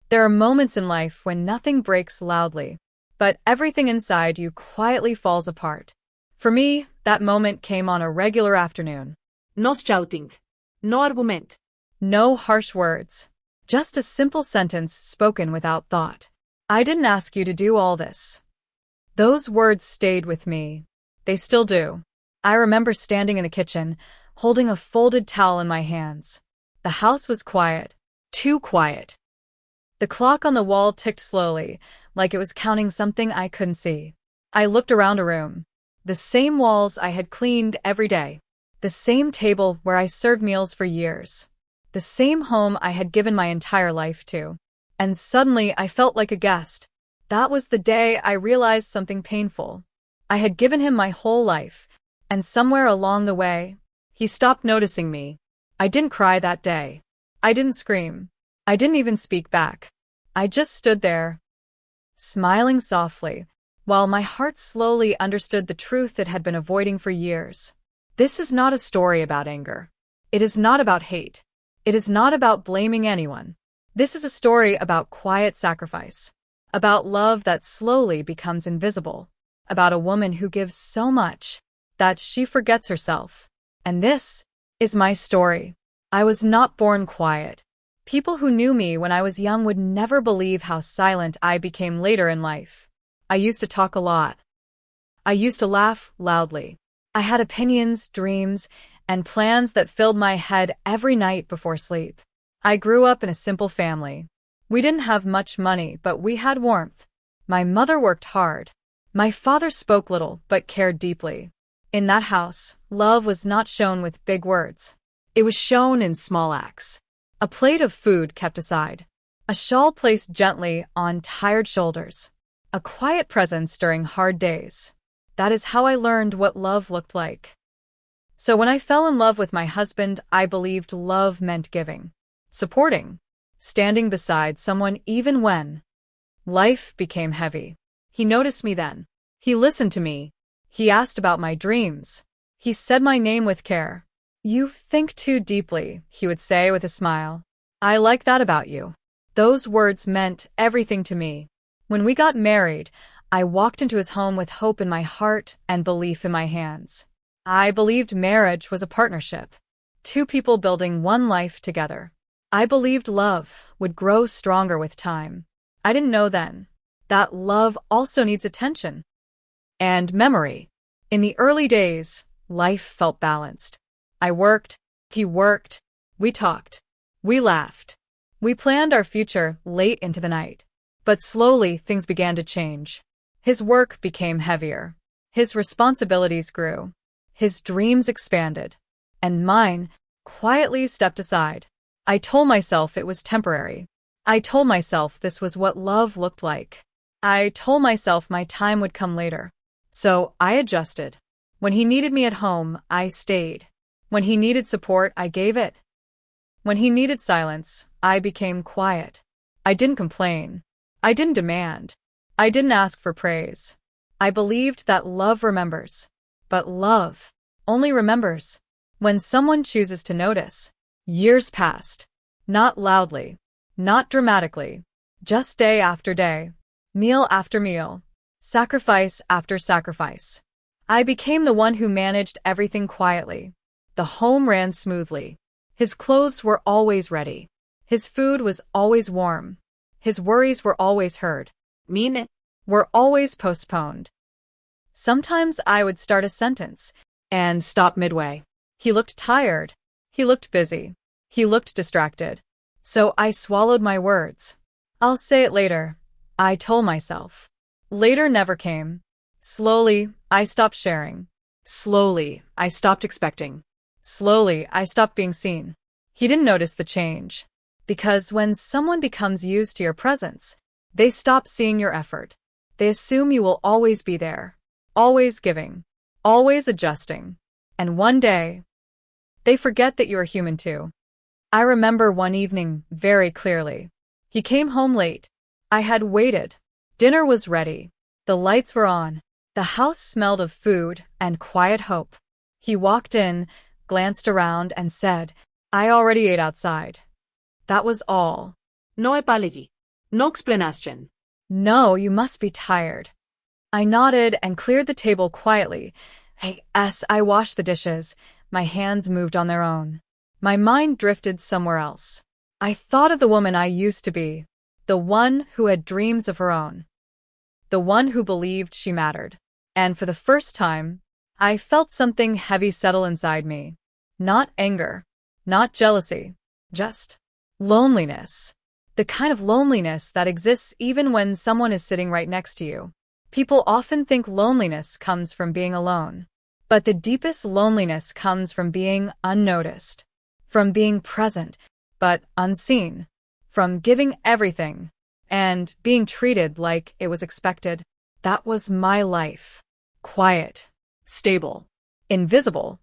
There are moments in life when nothing breaks loudly, but everything inside you quietly falls apart. For me, that moment came on a regular afternoon. No shouting. No argument. No harsh words. Just a simple sentence spoken without thought. I didn't ask you to do all this. Those words stayed with me. They still do. I remember standing in the kitchen, holding a folded towel in my hands. The house was quiet. Too quiet. The clock on the wall ticked slowly, like it was counting something I couldn't see. I looked around a room. The same walls I had cleaned every day. The same table where I served meals for years. The same home I had given my entire life to. And suddenly I felt like a guest. That was the day I realized something painful. I had given him my whole life, and somewhere along the way, he stopped noticing me. I didn't cry that day. I didn't scream. I didn't even speak back. I just stood there, smiling softly, while my heart slowly understood the truth it had been avoiding for years. This is not a story about anger. It is not about hate. It is not about blaming anyone. This is a story about quiet sacrifice, about love that slowly becomes invisible, about a woman who gives so much that she forgets herself. And this is my story. I was not born quiet. People who knew me when I was young would never believe how silent I became later in life. I used to talk a lot. I used to laugh loudly. I had opinions, dreams, and plans that filled my head every night before sleep. I grew up in a simple family. We didn't have much money, but we had warmth. My mother worked hard. My father spoke little, but cared deeply. In that house, love was not shown with big words. It was shown in small acts. A plate of food kept aside. A shawl placed gently on tired shoulders. A quiet presence during hard days. That is how I learned what love looked like. So when I fell in love with my husband, I believed love meant giving, supporting, standing beside someone even when life became heavy. He noticed me then. He listened to me. He asked about my dreams. He said my name with care. "You think too deeply," he would say with a smile. "I like that about you." Those words meant everything to me. When we got married, I walked into his home with hope in my heart and belief in my hands. I believed marriage was a partnership. Two people building one life together. I believed love would grow stronger with time. I didn't know then that love also needs attention and memory. In the early days, life felt balanced. I worked, he worked, we talked, we laughed. We planned our future late into the night. But slowly things began to change. His work became heavier. His responsibilities grew. His dreams expanded. And mine quietly stepped aside. I told myself it was temporary. I told myself this was what love looked like. I told myself my time would come later. So I adjusted. When he needed me at home, I stayed. When he needed support, I gave it. When he needed silence, I became quiet. I didn't complain. I didn't demand. I didn't ask for praise. I believed that love remembers. But love only remembers when someone chooses to notice. Years passed. Not loudly. Not dramatically. Just day after day. Meal after meal. Sacrifice after sacrifice. I became the one who managed everything quietly. The home ran smoothly. His clothes were always ready. His food was always warm. His worries were always heard. Mine. Were always postponed. Sometimes I would start a sentence and stop midway. He looked tired. He looked busy. He looked distracted. So I swallowed my words. "I'll say it later," I told myself. Later never came. Slowly, I stopped sharing. Slowly, I stopped expecting. Slowly, I stopped being seen. He didn't notice the change. Because when someone becomes used to your presence, they stop seeing your effort. They assume you will always be there. Always giving. Always adjusting. And one day, they forget that you are human too. I remember one evening very clearly. He came home late. I had waited. Dinner was ready. The lights were on. The house smelled of food and quiet hope. He walked in, glanced around, and said, "I already ate outside." That was all. No apology. No explanation. No, you must be tired. I nodded and cleared the table quietly. As I washed the dishes, my hands moved on their own. My mind drifted somewhere else. I thought of the woman I used to be, the one who had dreams of her own, the one who believed she mattered. And for the first time, I felt something heavy settle inside me. Not anger, not jealousy, just loneliness. The kind of loneliness that exists even when someone is sitting right next to you. People often think loneliness comes from being alone. But the deepest loneliness comes from being unnoticed, from being present, but unseen, from giving everything, and being treated like it was expected. That was my life. Quiet, stable, invisible.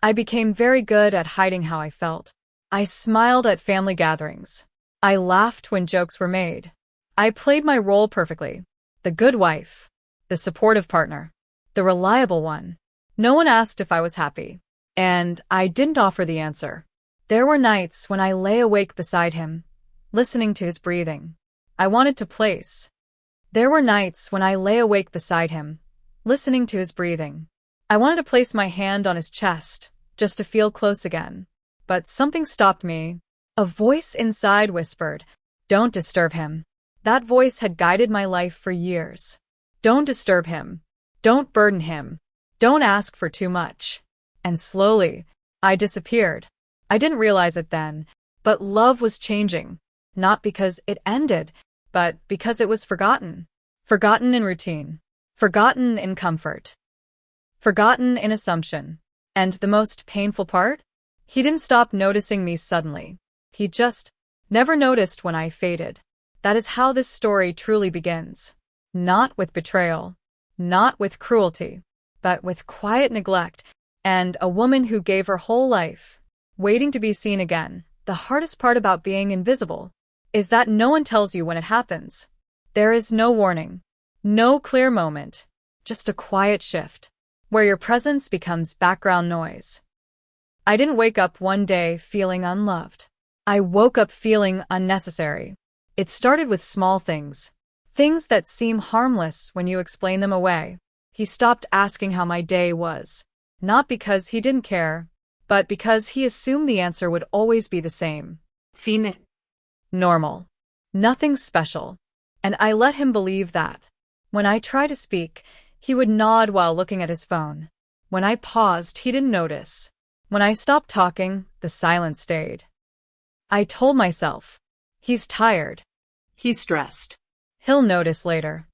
I became very good at hiding how I felt. I smiled at family gatherings. I laughed when jokes were made. I played my role perfectly. The good wife, the supportive partner, the reliable one. No one asked if I was happy, and I didn't offer the answer. There were nights when I lay awake beside him, listening to his breathing. I wanted to place. There were nights when I lay awake beside him, listening to his breathing. I wanted to place my hand on his chest, just to feel close again. But something stopped me. A voice inside whispered, "Don't disturb him." That voice had guided my life for years. Don't disturb him. Don't burden him. Don't ask for too much. And slowly, I disappeared. I didn't realize it then, but love was changing. Not because it ended, but because it was forgotten. Forgotten in routine. Forgotten in comfort. Forgotten in assumption. And the most painful part? He didn't stop noticing me suddenly. He just never noticed when I faded. That is how this story truly begins. Not with betrayal, not with cruelty, but with quiet neglect and a woman who gave her whole life, waiting to be seen again. The hardest part about being invisible is that no one tells you when it happens. There is no warning, no clear moment, just a quiet shift, where your presence becomes background noise. I didn't wake up one day feeling unloved. I woke up feeling unnecessary. It started with small things. Things that seem harmless when you explain them away. He stopped asking how my day was. Not because he didn't care, but because he assumed the answer would always be the same. Fine. Normal. Nothing special. And I let him believe that. When I tried to speak, he would nod while looking at his phone. When I paused, he didn't notice. When I stopped talking, the silence stayed. I told myself, he's tired. He's stressed. He'll notice later.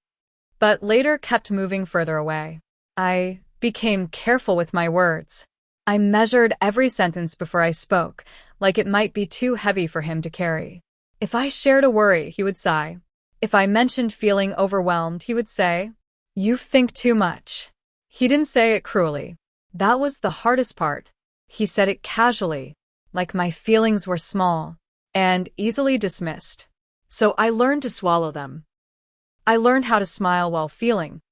But later kept moving further away. I became careful with my words. I measured every sentence before I spoke, like it might be too heavy for him to carry. If I shared a worry, he would sigh. If I mentioned feeling overwhelmed, he would say, "You think too much." He didn't say it cruelly. That was the hardest part. He said it casually, like my feelings were small and easily dismissed. So I learned to swallow them. I learned how to smile while feeling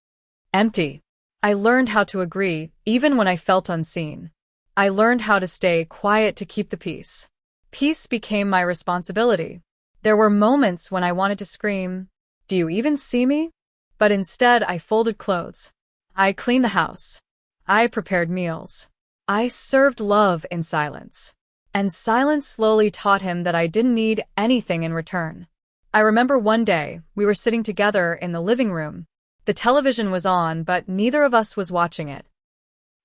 empty. I learned how to agree even when I felt unseen. I learned how to stay quiet to keep the peace. Peace became my responsibility. There were moments when I wanted to scream, "Do you even see me?" But instead I folded clothes. I cleaned the house. I prepared meals. I served love in silence. And silence slowly taught him that I didn't need anything in return. I remember one day, we were sitting together in the living room. The television was on, but neither of us was watching it.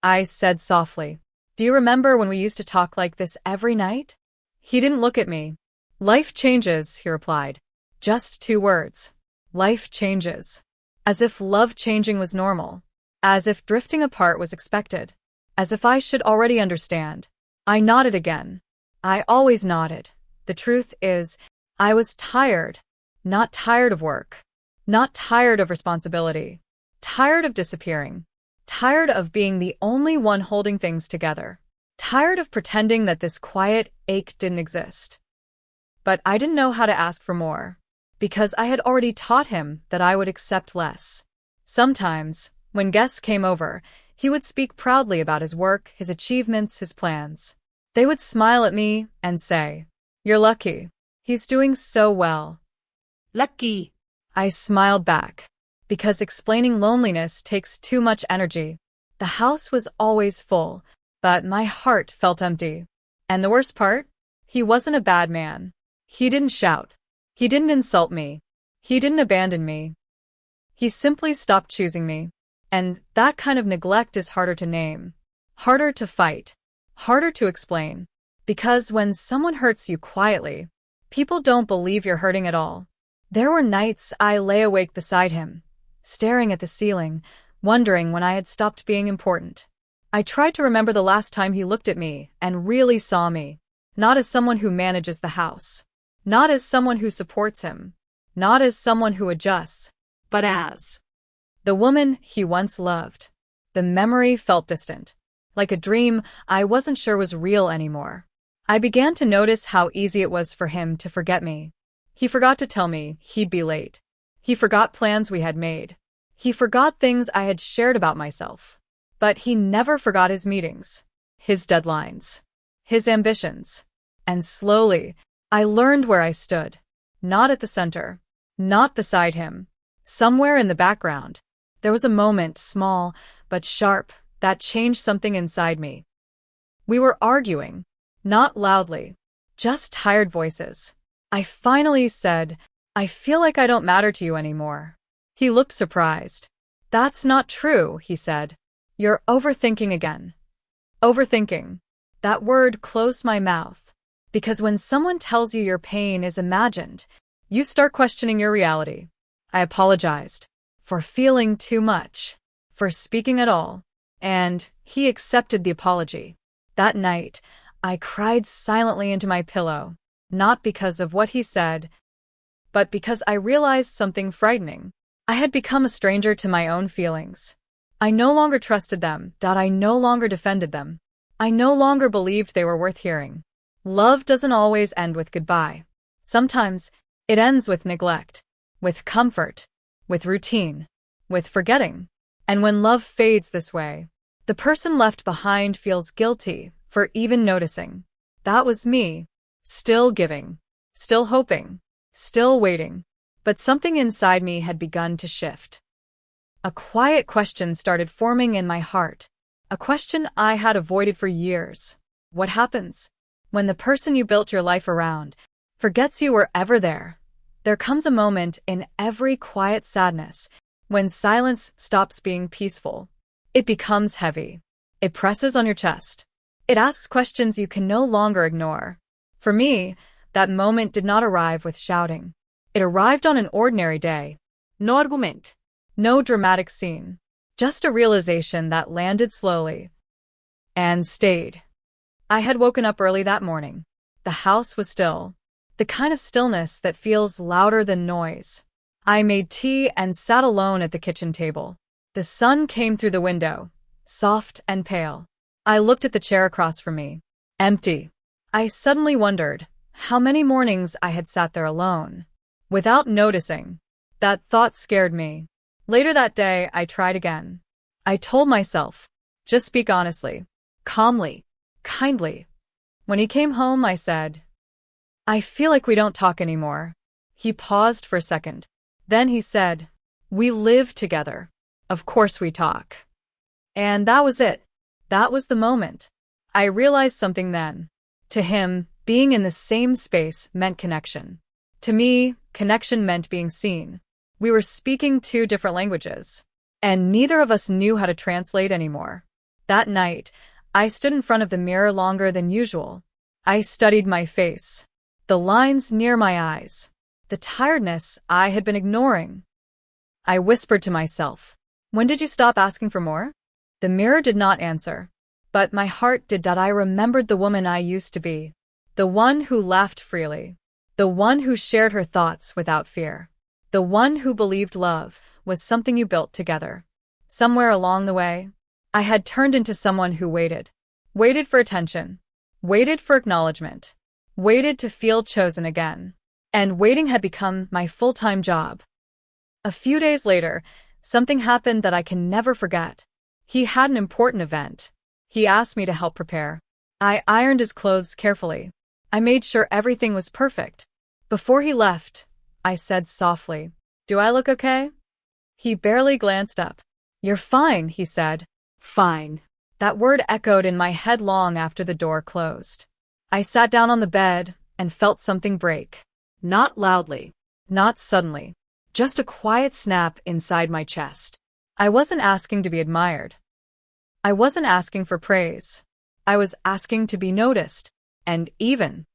I said softly, "Do you remember when we used to talk like this every night?" He didn't look at me. "Life changes," he replied. Just 2 words. Life changes. As if love changing was normal. As if drifting apart was expected. As if I should already understand. I nodded again. I always nodded. The truth is, I was tired. Not tired of work. Not tired of responsibility. Tired of disappearing. Tired of being the only one holding things together. Tired of pretending that this quiet ache didn't exist. But I didn't know how to ask for more. Because I had already taught him that I would accept less. Sometimes, when guests came over, he would speak proudly about his work, his achievements, his plans. They would smile at me and say, "You're lucky. He's doing so well." Lucky. I smiled back. Because explaining loneliness takes too much energy. The house was always full, but my heart felt empty. And the worst part? He wasn't a bad man. He didn't shout. He didn't insult me. He didn't abandon me. He simply stopped choosing me. And that kind of neglect is harder to name, harder to fight, harder to explain. Because when someone hurts you quietly, people don't believe you're hurting at all. There were nights I lay awake beside him, staring at the ceiling, wondering when I had stopped being important. I tried to remember the last time he looked at me and really saw me, not as someone who manages the house, not as someone who supports him, not as someone who adjusts, but as the woman he once loved. The memory felt distant, like a dream I wasn't sure was real anymore. I began to notice how easy it was for him to forget me. He forgot to tell me he'd be late. He forgot plans we had made. He forgot things I had shared about myself. But he never forgot his meetings, his deadlines, his ambitions. And slowly, I learned where I stood. Not at the center, not beside him. Somewhere in the background, there was a moment, small but sharp, that changed something inside me. We were arguing, not loudly, just tired voices. I finally said, "I feel like I don't matter to you anymore." He looked surprised. "That's not true," he said. "You're overthinking again." Overthinking. That word closed my mouth. Because when someone tells you your pain is imagined, you start questioning your reality. I apologized for feeling too much, for speaking at all, and he accepted the apology. That night, I cried silently into my pillow, not because of what he said, but because I realized something frightening. I had become a stranger to my own feelings. I no longer trusted them, I no longer defended them. I no longer believed they were worth hearing. Love doesn't always end with goodbye. Sometimes it ends with neglect, with comfort, with routine, with forgetting. And when love fades this way, the person left behind feels guilty for even noticing. That was me, still giving, still hoping, still waiting. But something inside me had begun to shift. A quiet question started forming in my heart, a question I had avoided for years. What happens when the person you built your life around forgets you were ever there? There comes a moment in every quiet sadness when silence stops being peaceful. It becomes heavy. It presses on your chest. It asks questions you can no longer ignore. For me, that moment did not arrive with shouting. It arrived on an ordinary day. No argument. No dramatic scene. Just a realization that landed slowly and stayed. I had woken up early that morning. The house was still. The kind of stillness that feels louder than noise. I made tea and sat alone at the kitchen table. The sun came through the window, soft and pale. I looked at the chair across from me. Empty. I suddenly wondered how many mornings I had sat there alone, without noticing. That thought scared me. Later that day, I tried again. I told myself, just speak honestly, calmly, kindly. When he came home, I said, "I feel like we don't talk anymore." He paused for a second. Then he said, "We live together. Of course we talk." And that was it. That was the moment. I realized something then. To him, being in the same space meant connection. To me, connection meant being seen. We were speaking two different languages, and neither of us knew how to translate anymore. That night, I stood in front of the mirror longer than usual. I studied my face, the lines near my eyes, the tiredness I had been ignoring. I whispered to myself, "When did you stop asking for more?" The mirror did not answer, but my heart did. I remembered the woman I used to be, the one who laughed freely, the one who shared her thoughts without fear. The one who believed love was something you built together. Somewhere along the way, I had turned into someone who waited. Waited for attention. Waited for acknowledgement. Waited to feel chosen again. And waiting had become my full-time job. A few days later, something happened that I can never forget. He had an important event. He asked me to help prepare. I ironed his clothes carefully. I made sure everything was perfect. Before he left, I said softly. Do I look okay? He barely glanced up. You're fine, he said. Fine. That word echoed in my head long after the door closed. I sat down on the bed and felt something break. Not loudly. Not suddenly. Just a quiet snap inside my chest. I wasn't asking to be admired. I wasn't asking for praise. I was asking to be noticed. And even.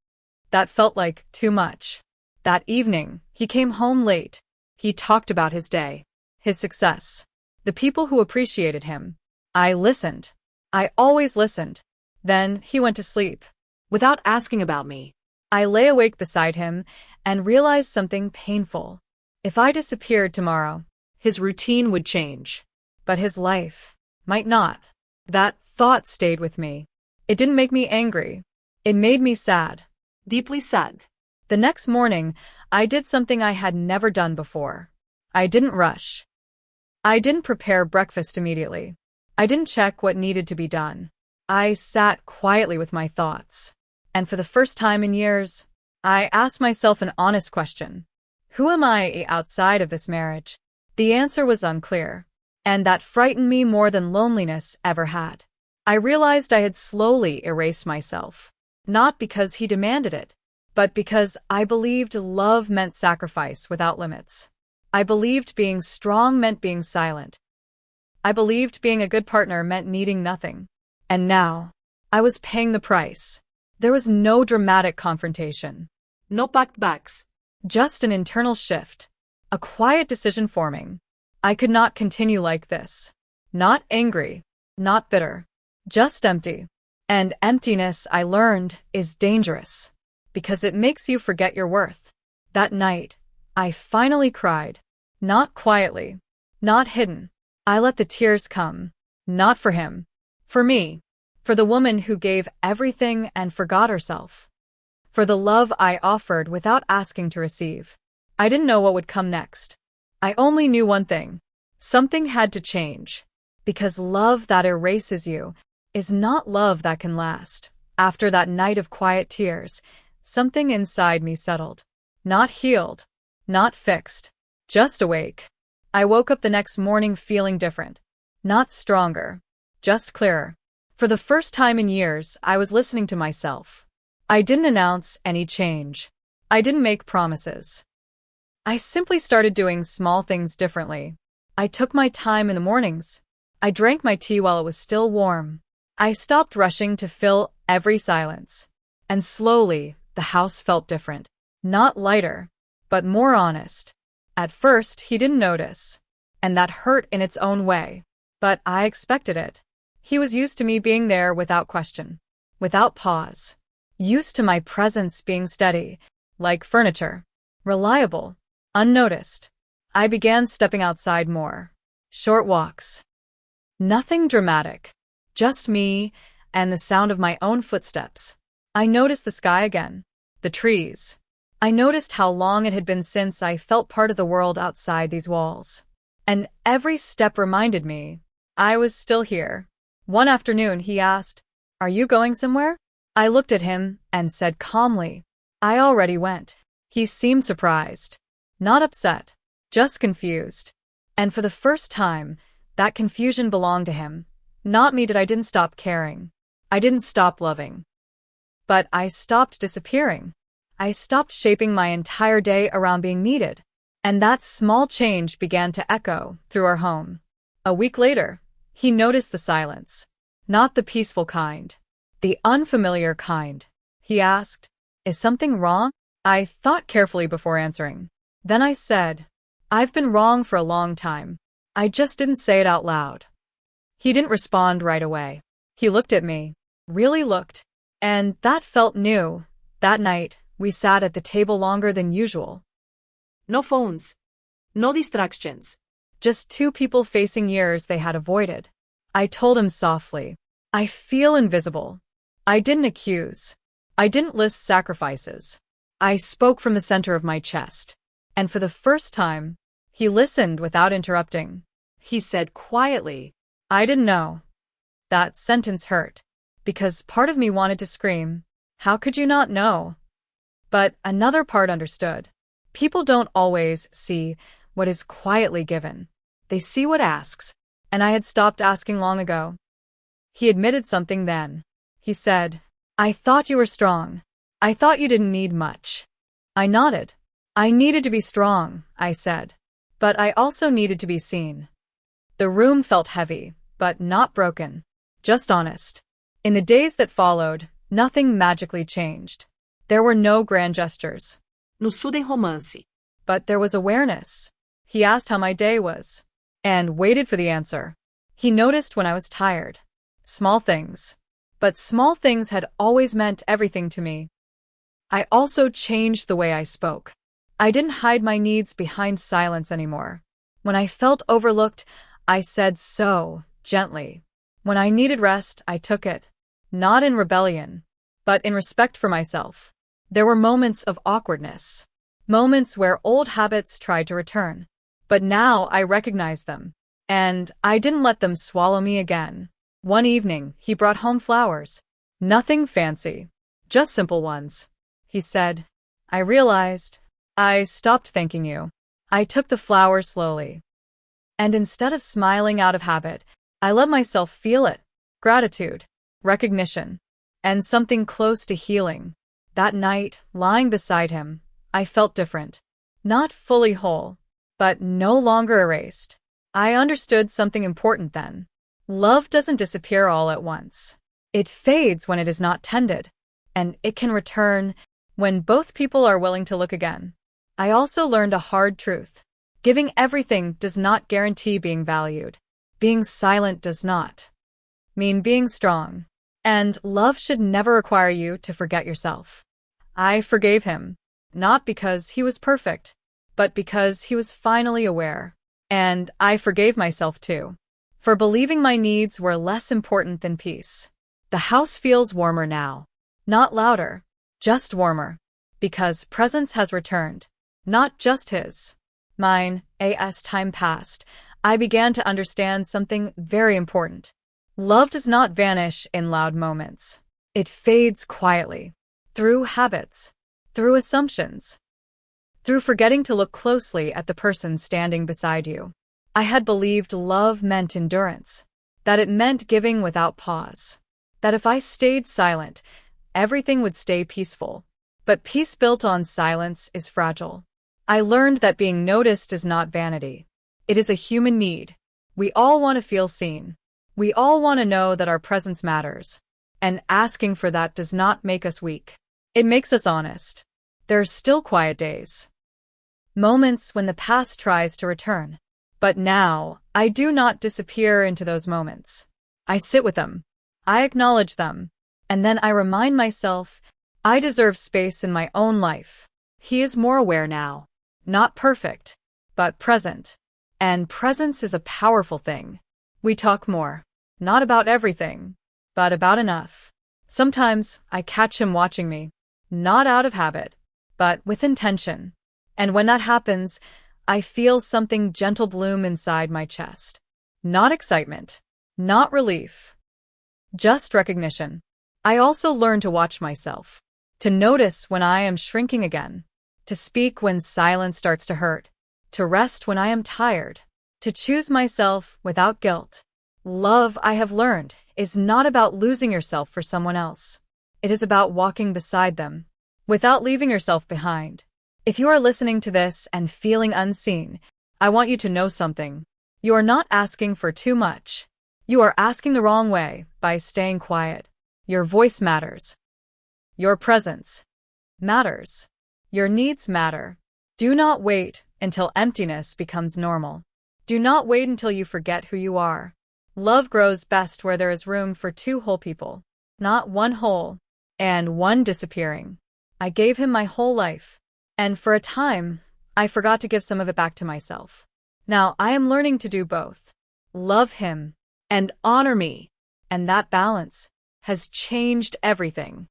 That felt like too much. That evening, he came home late. He talked about his day, his success, the people who appreciated him. I listened. I always listened. Then he went to sleep. Without asking about me. I lay awake beside him and realized something painful. If I disappeared tomorrow, His routine would change. but his life might not. That thought stayed with me. It didn't make me angry. It made me sad. Deeply sad. The next morning, I did something I had never done before. I didn't rush. I didn't prepare breakfast immediately. I didn't check what needed to be done. I sat quietly with my thoughts. And for the first time in years, I asked myself an honest question. Who am I outside of this marriage? The answer was unclear. And that frightened me more than loneliness ever had. I realized I had slowly erased myself. Not because he demanded it, but because I believed love meant sacrifice without limits. I believed being strong meant being silent. I believed being a good partner meant needing nothing. And now, I was paying the price. There was no dramatic confrontation. No packed bags. Just an internal shift. A quiet decision forming. I could not continue like this. Not angry. Not bitter. Just empty. And emptiness, I learned, is dangerous. Because it makes you forget your worth. That night, I finally cried. Not quietly. Not hidden. I let the tears come. Not for him. For me. For the woman who gave everything and forgot herself. For the love I offered without asking to receive. I didn't know what would come next. I only knew one thing. Something had to change. Because love that erases you is not love that can last. After that night of quiet tears, something inside me settled. Not healed. Not fixed. Just awake. I woke up the next morning feeling different. Not stronger. Just clearer. For the first time in years, I was listening to myself. I didn't announce any change. I didn't make promises. I simply started doing small things differently. I took my time in the mornings. I drank my tea while it was still warm. I stopped rushing to fill every silence. And slowly, the house felt different. Not lighter, but more honest. At first, he didn't notice. And that hurt in its own way. But I expected it. He was used to me being there without question. Without pause. Used to my presence being steady, like furniture. Reliable. Unnoticed. I began stepping outside more. Short walks. Nothing dramatic. Just me and the sound of my own footsteps. I noticed the sky again. The trees. I noticed how long it had been since I felt part of the world outside these walls. And every step reminded me I was still here. One afternoon he asked, "Are you going somewhere?" I looked at him and said calmly, "I already went." He seemed surprised. Not upset. Just confused. And for the first time, that confusion belonged to him. Not me. I didn't stop caring. I didn't stop loving. But I stopped disappearing. I stopped shaping my entire day around being needed. And that small change began to echo through our home. A week later, he noticed the silence. Not the peaceful kind. The unfamiliar kind. He asked, "Is something wrong?" I thought carefully before answering. Then I said, "I've been wrong for a long time. I just didn't say it out loud." He didn't respond right away. He looked at me. Really looked. And that felt new. That night, we sat at the table longer than usual. No phones. No distractions. Just two people facing years they had avoided. I told him softly, "I feel invisible." I didn't accuse. I didn't list sacrifices. I spoke from the center of my chest. And for the first time, he listened without interrupting. He said quietly, "I didn't know." That sentence hurt. Because part of me wanted to scream, "How could you not know?" But another part understood. People don't always see what is quietly given. They see what asks, and I had stopped asking long ago. He admitted something then. He said, "I thought you were strong. I thought you didn't need much." I nodded. I needed to be strong, I said. But I also needed to be seen. The room felt heavy, but not broken. Just honest. In the days that followed, nothing magically changed. There were no grand gestures. No sudden romance. But there was awareness. He asked how my day was, and waited for the answer. He noticed when I was tired. Small things. But small things had always meant everything to me. I also changed the way I spoke. I didn't hide my needs behind silence anymore. When I felt overlooked, I said so, gently. When I needed rest, I took it. Not in rebellion, but in respect for myself. There were moments of awkwardness. Moments where old habits tried to return. But now I recognized them. And I didn't let them swallow me again. One evening, he brought home flowers. Nothing fancy. Just simple ones. He said, "I realized I stopped thanking you." I took the flowers slowly. And instead of smiling out of habit, I let myself feel it. Gratitude, recognition, and something close to healing. That night, lying beside him, I felt different. Not fully whole, but no longer erased. I understood something important then. Love doesn't disappear all at once. It fades when it is not tended, and it can return when both people are willing to look again. I also learned a hard truth. Giving everything does not guarantee being valued. Being silent does not mean being strong. And love should never require you to forget yourself. I forgave him, not because he was perfect, but because he was finally aware. And I forgave myself too, for believing my needs were less important than peace. The house feels warmer now. Not louder, just warmer. Because presence has returned. Not just his. Mine. As time passed, I began to understand something very important. Love does not vanish in loud moments. It fades quietly. Through habits. Through assumptions. Through forgetting to look closely at the person standing beside you. I had believed love meant endurance. That it meant giving without pause. That if I stayed silent, everything would stay peaceful. But peace built on silence is fragile. I learned that being noticed is not vanity. It is a human need. We all want to feel seen. We all want to know that our presence matters. And asking for that does not make us weak. It makes us honest. There are still quiet days. Moments when the past tries to return. But now, I do not disappear into those moments. I sit with them. I acknowledge them. And then I remind myself, I deserve space in my own life. He is more aware now. Not perfect, but present. And presence is a powerful thing. We talk more. Not about everything, but about enough. Sometimes I catch him watching me. Not out of habit, but with intention. And when that happens, I feel something gentle bloom inside my chest. Not excitement. Not relief. Just recognition. I also learn to watch myself. To notice when I am shrinking again. To speak when silence starts to hurt. To rest when I am tired. To choose myself without guilt. Love, I have learned, is not about losing yourself for someone else. It is about walking beside them, without leaving yourself behind. If you are listening to this and feeling unseen, I want you to know something. You are not asking for too much. You are asking the wrong way by staying quiet. Your voice matters. Your presence matters. Your needs matter. Do not wait until emptiness becomes normal. Do not wait until you forget who you are. Love grows best where there is room for two whole people, not one whole and one disappearing. I gave him my whole life, and for a time, I forgot to give some of it back to myself. Now I am learning to do both. Love him and honor me, and that balance has changed everything.